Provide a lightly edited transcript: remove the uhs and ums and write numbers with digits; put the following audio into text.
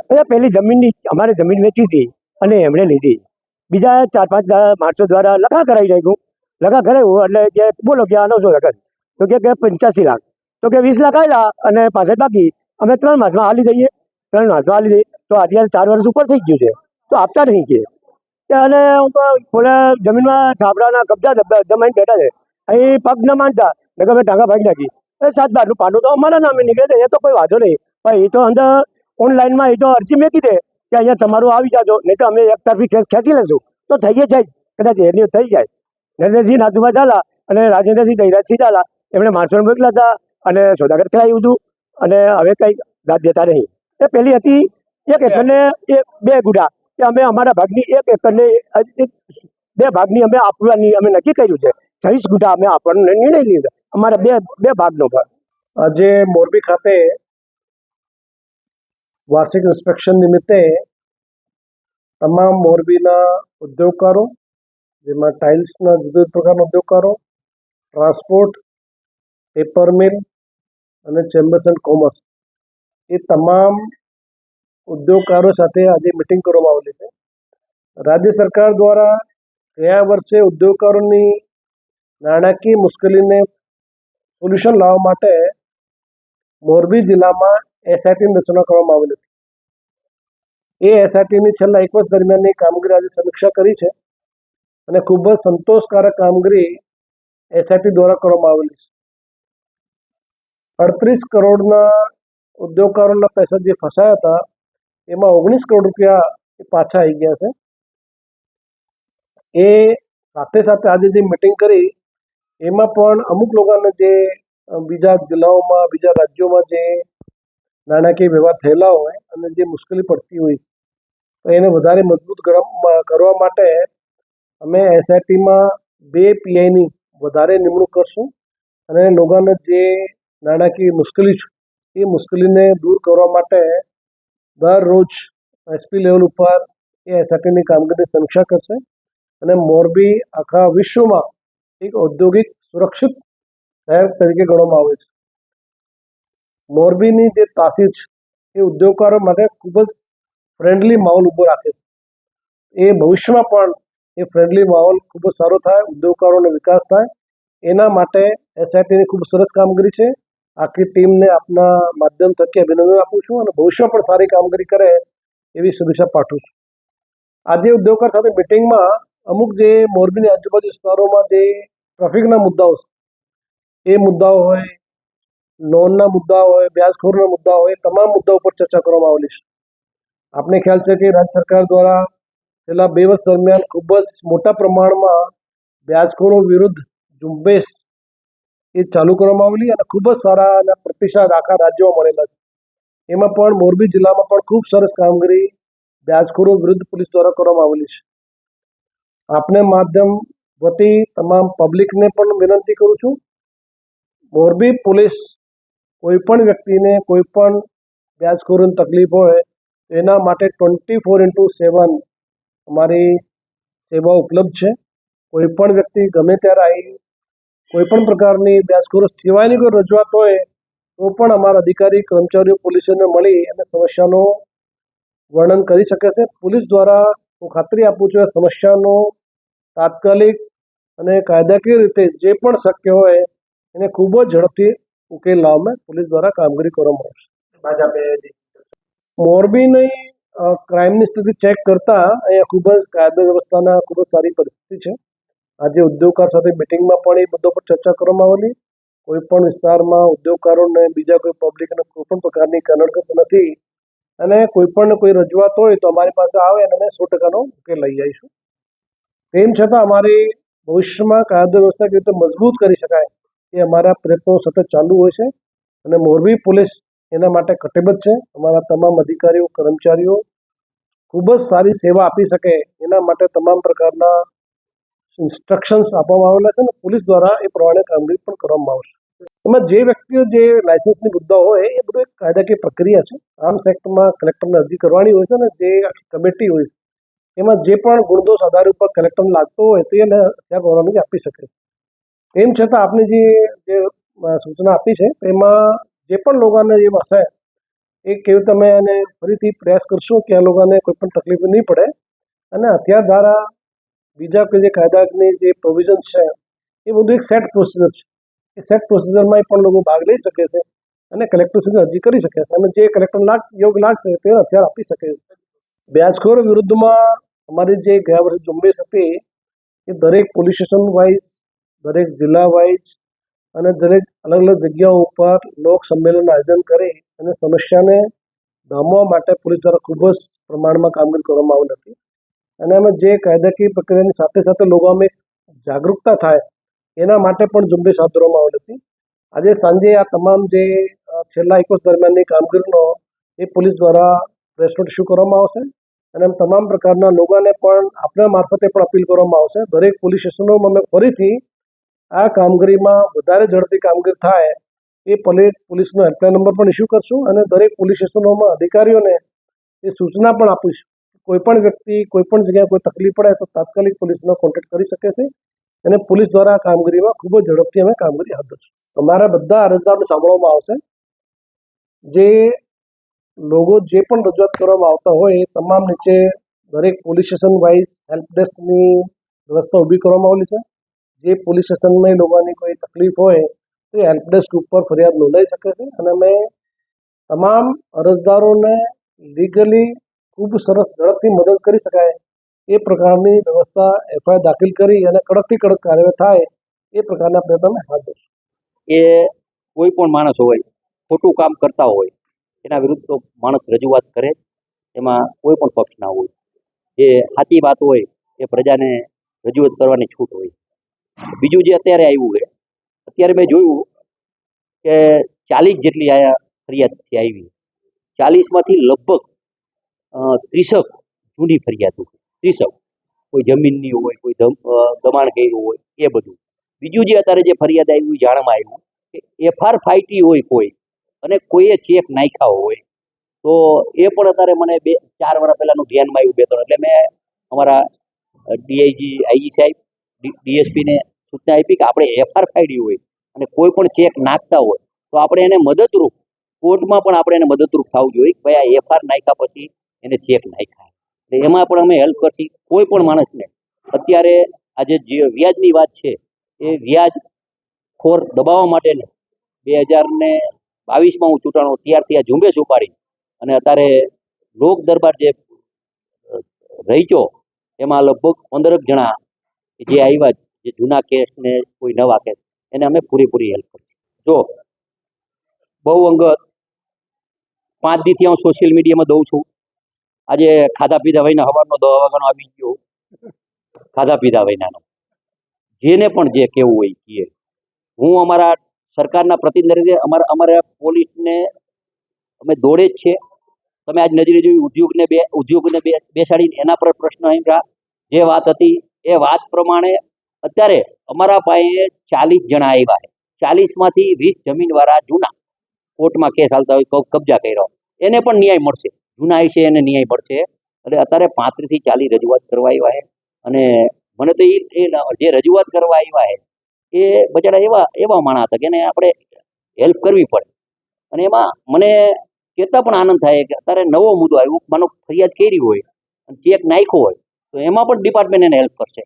એ પેલી જમીનની અમારે જમીન વેચી હતી અને એમણે લીધી. બીજા 4-5 માણસો દ્વારા લખા કરાવી નાખ્યું. લખા કરાવ્યું એટલે કે બોલો કે આનો શું લખત, તો કે 85 લાખ, તો કે 20 લાખ આવેલા અને પાછળ બાકી અમે 3 માસમાં હાલી દઈએ. 3 માસમાં હાલી દઈએ તો અત્યારે 4 વર્ષ ઉપર થઈ ગયું છે તો આપતા નહીં કે. અને બોલે જમીનમાં છાપરાના કબજા જમાઈને બેઠા છે. અહીં પગ ન માનતા ને કે અમે ટાંગા ભાગી નાખી. એ 7-12નું પાનું તો અમારા નામે નીકળે છે, એ તો કોઈ વાંધો નહીં. પણ એ તો અંદર ઓનલાઈનમાં એ તો અરજી મેકી દે કે અહીંયા તમારું આવી જાજો, નહીં તો અમે એક તરફી કેસ ખેંચી લઈશું. તો થઈ જાય, કદાચ એની થઈ જાય. નરેન્દ્રસિંહ નાથુભા ઝાલા અને રાજેન્દ્રસિંહ જયરાજસિંહ ઝાલા એમણે માણસોને મોકલ્યા હતા અને સોદાગર કરાવ્યું હતું અને હવે કંઈ દાદ દેતા નહીં. એ પહેલી હતી 1 એકરને 2 ગુડા, કે અમે અમારા ભાગની 1 એકરને 2 ભાગની અમે આપવાની અમે નક્કી કર્યું છે. 26 ગુટા અમે આપવાનો નિર્ણય લીધો, અમારા બે ભાગનો ભાગ. આજે મોરબી ખાતે વાર્ષિક ઇન્સ્પેક્શન નિમિત્તે તમામ મોરબીના ઉદ્યોગકારો, જેમાં ટાઇલ્સના જુદા જુદા પ્રકારના ઉદ્યોગકારો, ટ્રાન્સપોર્ટ, પેપર મિલ અને ચેમ્બર્સ એન્ડ કોમર્સ, એ તમામ ઉદ્યોગકારો સાથે આજે મિટિંગ કરવામાં આવેલી છે. રાજ્ય સરકાર દ્વારા ગયા વર્ષે ઉદ્યોગકારોની નાણાકીય મુશ્કેલીને સોલ્યુશન લાવવા માટે મોરબી જિલ્લામાં એસઆઈટીની રચના કરવામાં આવેલી હતી. એ એસઆઈટીની છેલ્લા 1 વર્ષ દરમિયાનની કામગીરી આજે સમીક્ષા કરી છે અને ખૂબ જ સંતોષકારક કામગીરી એસઆઈટી દ્વારા કરવામાં આવેલી છે. 38 કરોડના ઉદ્યોગકારોના પૈસા જે ફસાયા હતા એમાં 19 કરોડ રૂપિયા પાછા આવી ગયા છે. એ સાથે સાથે આજે જે મિટિંગ કરી એમાં પણ અમુક લોકોને જે બીજા જિલ્લાઓમાં, બીજા રાજ્યોમાં જે નાણાકીય વ્યવહાર થયેલા હોય અને જે મુશ્કેલી પડતી હોય તો એને વધારે મજબૂત કરવા માટે અમે એસઆઈટીમાં 2 પીઆઈની વધારે નિમણૂક કરશું અને લોકોને જે નાણાકીય મુશ્કેલી છે એ મુશ્કેલીને દૂર કરવા માટે દરરોજ એસપી લેવલ ઉપર એ એસઆઈટીની કામગીરીની સમીક્ષા કરશે અને મોરબી આખા વિશ્વમાં એક ઔદ્યોગિક સુરક્ષિત શહેર તરીકે ગણવામાં આવે છે. મોરબીની જે તાસીર છે એ ઉદ્યોગકારો માટે ખૂબ જ ફ્રેન્ડલી માહોલ ઊભો રાખે છે. એ ભવિષ્યમાં પણ એ ફ્રેન્ડલી માહોલ ખૂબ જ સારો થાય, ઉદ્યોગકારોનો વિકાસ થાય, એના માટે એસઆઈટીની ખૂબ સરસ કામગીરી છે. આખી ટીમને આપના માધ્યમ થકી અભિનંદન આપું છું અને ભવિષ્યમાં પણ સારી કામગીરી કરે એવી શુભેચ્છા પાઠવું છું. આજે ઉદ્યોગકાર સાથે મિટિંગમાં અમુક જે મોરબીની આજુબાજુ વિસ્તારોમાં જે ટ્રાફિકના મુદ્દાઓ છે, એ મુદ્દાઓ હોય, લોનના મુદ્દા હોય, વ્યાજખોરના મુદ્દા હોય, તમામ મુદ્દાઓ પર ચર્ચા કરવામાં આવેલી છે. આપને ખ્યાલ છે કે રાજ્ય સરકાર દ્વારા છેલ્લા 2 વર્ષ દરમિયાન ખૂબ જ મોટા પ્રમાણમાં વ્યાજખોરો વિરુદ્ધ ઝુંબેશ એ ચાલુ કરવામાં આવેલી અને ખૂબ જ સારા પ્રતિસાદ આખા રાજ્યોમાં મળેલા છે. એમાં પણ મોરબી જિલ્લામાં પણ ખૂબ સરસ કામગીરી વ્યાજખોરો વિરુદ્ધ પોલીસ દ્વારા કરવામાં આવેલી છે. આપને માધ્યમ વતી તમામ પબ્લિકને પણ વિનંતી કરું છું, મોરબી પોલીસ કોઈ પણ વ્યક્તિને કોઈ પણ વ્યાજખોરોની તકલીફ હોય એના માટે 24/7 અમારી સેવા ઉપલબ્ધ છે. કોઈ પણ વ્યક્તિ ગમે ત્યારે આવી કોઈ પણ પ્રકારની વ્યાજખોરો સિવાયની કોઈ રજૂઆત હોય તો પણ અમારા અધિકારી, કર્મચારીઓ પોલીસને મળી અને સમસ્યાનું વર્ણન કરી શકે છે. પોલીસ દ્વારા હું ખાતરી આપું છું કે સમસ્યાનો તાત્કાલિક અને કાયદાકીય રીતે જે પણ શક્ય હોય એને ખૂબ જ ઝડપથી ઉકેલ લાવવામાં પોલીસ દ્વારા કામગીરી કરવામાં આવશે. મોરબીની ક્રાઇમની સ્થિતિ ચેક કરતા અહીંયા ખૂબ જ કાયદા વ્યવસ્થાના ખૂબ જ સારી પરિસ્થિતિ છે. આજે ઉદ્યોગકાર સાથે મિટિંગમાં પણ એ મુદ્દો પર ચર્ચા કરવામાં આવેલી. કોઈ પણ વિસ્તારમાં ઉદ્યોગકારોને બીજા કોઈ પબ્લિકને કોઈ પણ પ્રકારની કનડગત નથી અને કોઈ પણ કોઈ રજૂઆત હોય તો અમારી પાસે આવે અને અમે 100%નો ઉકેલ લઈ આવીશું. તેમ છતાં અમારી ભવિષ્યમાં કાયદો વ્યવસ્થા કેવી રીતે મજબૂત કરી શકાય એ અમારા પ્રયત્નો સતત ચાલુ હોય છે અને મોરબી પોલીસ એના માટે કટિબદ્ધ છે. અમારા તમામ અધિકારીઓ, કર્મચારીઓ ખૂબ જ સારી સેવા આપી શકે એના માટે તમામ પ્રકારના ઇન્સ્ટ્રક્શન્સ આપવામાં આવેલા છે અને પોલીસ દ્વારા એ પ્રમાણે કામગીરી પણ કરવામાં આવશે. એમાં જે વ્યક્તિઓ જે લાયસન્સની મુદ્દા હોય એ બધું એક કાયદાકીય પ્રક્રિયા છે. આર્મ્સ એક્ટમાં કલેક્ટરને અરજી કરવાની હોય છે અને જે કમિટી હોય એમાં જે પણ ગુણદોષ આધાર ઉપર કલેક્ટરને લાગતો હોય તો એને હત્યા પરવાનગી આપી શકે. તેમ છતાં આપની જે સૂચના આપી છે એમાં જે પણ લોકોને એ હશે એ કેવું તમે એને ફરીથી પ્રયાસ કરશો કે આ લોકોને કોઈ પણ તકલીફ નહીં પડે અને હથિયાર ધારા બીજા કોઈ જે કાયદાની જે પ્રોવિઝન છે એ બધું એક સેટ પ્રોસિજર છે. એ સેટ પ્રોસિજરમાં પણ લોકો ભાગ લઈ શકે છે અને કલેક્ટર સુધી અરજી કરી શકે છે અને જે કલેક્ટર યોગ્ય લાગશે તે હથિયાર આપી શકે છે. વ્યાજખોર વિરુદ્ધમાં અમારી જે ગયા વર્ષે ઝુંબેશ હતી એ દરેક પોલીસ સ્ટેશન વાઇઝ, દરેક જિલ્લા વાઇઝ અને દરેક અલગ અલગ જગ્યાઓ ઉપર લોક સંમેલનનું આયોજન કરી અને સમસ્યાને ડામવા માટે પોલીસ દ્વારા ખૂબ જ પ્રમાણમાં કામગીરી કરવામાં આવી હતી અને અમે જે કાયદાકીય પ્રક્રિયાની સાથે સાથે લોકોમાં જાગૃતતા થાય એના માટે પણ ઝુંબેશ હાથ ધરવામાં આવેલી હતી. આજે સાંજે આ તમામ જે છેલ્લા 1 વર્ષ દરમિયાનની કામગીરીનો એ પોલીસ દ્વારા પ્રેસ નોટ ઇસ્યુ કરવામાં આવશે અને તમામ પ્રકારના લોકોને પણ આપણા મારફતે પણ અપીલ કરવામાં આવશે. દરેક પોલીસ સ્ટેશનોમાં અમે ફરીથી આ કામગીરીમાં વધારે ઝડપી કામગીરી થાય એ પોલીસનો હેલ્પલાઇન નંબર પણ ઇસ્યુ કરશું અને દરેક પોલીસ સ્ટેશનોમાં અધિકારીઓને એ સૂચના પણ આપીશું. કોઈ પણ વ્યક્તિ કોઈ પણ જગ્યાએ કોઈ તકલીફ પડે તો તાત્કાલિક પોલીસનો કોન્ટેક્ટ કરી શકે છે અને પોલીસ દ્વારા કામગીરીમાં ખૂબ જ ઝડપથી અમે કામગીરી હાથ ધરશું. અમારા બધા અરજદારોને સાંભળવામાં આવશે. જે લોકો જે પણ રજૂઆત કરવામાં આવતા હોય એ તમામ નીચે દરેક પોલીસ સ્ટેશન વાઇઝ હેલ્પ ડેસ્કની વ્યવસ્થા ઊભી કરવામાં આવેલી છે. જે પોલીસ સ્ટેશનમાં લોકોની કોઈ તકલીફ હોય તો એ હેલ્પ ડેસ્ક ઉપર ફરિયાદ નોંધાઈ શકે છે અને અમે તમામ અરજદારોને લીગલી ખૂબ સરસ ઝડપથી મદદ કરી શકાય એ પ્રકારની વ્યવસ્થા એફઆઈઆર દાખલ કરી અને કડકથી કડક કાર્યવાહી થાય એ પ્રકારના પ્રયત્નો અમે હાથ ધરશું. એ કોઈ પણ માણસ હોય ખોટું કામ કરતા હોય એના વિરુદ્ધ તો માણસ રજૂઆત કરે, એમાં કોઈ પણ પક્ષ ના હોય. જે સાચી વાત હોય એ પ્રજાને રજૂઆત કરવાની છૂટ હોય. બીજું જે અત્યારે આવ્યું છે, અત્યારે મેં જોયું કે 40 જેટલી ફરિયાદ છે આવી. 40માંથી લગભગ 30 જૂની ફરિયાદો, 30 કોઈ જમીનની હોય, કોઈ દબાણ કર્યું હોય એ બધું. બીજું જે અત્યારે જે ફરિયાદ આવ્યું જાણમાં આવ્યું કે એફઆર ફાઈટી હોય કોઈ અને કોઈએ ચેક નાખ્યા હોય તો એ પણ અત્યારે મને 4 વર્ષ પહેલાનું ધ્યાનમાં આવ્યું 2-3. એટલે મેં અમારા ડીઆઈજી આઈજી સાહેબ ડીએસપીને સૂચના આપી કે આપણે એફઆર ફાઈડી હોય અને કોઈ પણ ચેક નાખતા હોય તો આપણે એને મદદરૂપ, કોર્ટમાં પણ આપણે એને મદદરૂપ થવું જોઈએ કે ભાઈ આ એફઆર નાખ્યા પછી એને ચેક નાખ્યા. એટલે એમાં પણ અમે હેલ્પ કરશી કોઈ પણ માણસને. અત્યારે આજે જે વ્યાજની વાત છે એ વ્યાજ ખોર દબાવવા માટે 2022માં હું ચૂંટાણો ત્યારથી આ ઝુંબેશ ઉપાડી અને અત્યારે લોક દરબાર જે રહીચો એમાં લગભગ 15 જણા જે આવ્યા, જે જૂના કેસ ને કોઈ નવા કેસ, એને અમે પૂરેપૂરી હેલ્પ કરશું. જો બહુ અંગત 5 દીથી હું સોશિયલ મીડિયામાં દઉં છું. આજે ખાધા પીધા વહીને સવારનો 10 વાગ્યાનો આવી ગયો, ખાધા પીધા વહીનાનો. જેને પણ જે કહેવું હોય કહે. હું અમારા સરકારના પ્રતિનિધિ, અમારા પોલીસને અમે દોડે જ છે. તમે આજ નજરે જોયું ઉદ્યોગને બેસાડીને એના પર પ્રશ્ન આવ્યા. જે વાત હતી એ વાત પ્રમાણે અત્યારે અમારા પાસે 40 જણા આવ્યા છે. 40માંથી 20 જમીનવાળા જૂના કોર્ટમાં કેસ હાલતા હોય, કબજા કર્યો, એને પણ ન્યાય મળશે. જૂના છે એને ન્યાય મળશે. એટલે અત્યારે 35 થી 40 રજૂઆત કરવા આવ્યા છે અને મને તો એ જે રજૂઆત કરવા આવ્યા છે એ બચારા એવા માણસ હતા કે એને આપણે હેલ્પ કરવી પડે. અને એમાં મને કહેતા પણ આનંદ થાય કે અત્યારે નવો મુદ્દો આવ્યો, માનો ફરિયાદ કરી હોય અને ચેક નાખ્યો હોય તો એમાં પણ ડિપાર્ટમેન્ટ એને હેલ્પ કરશે.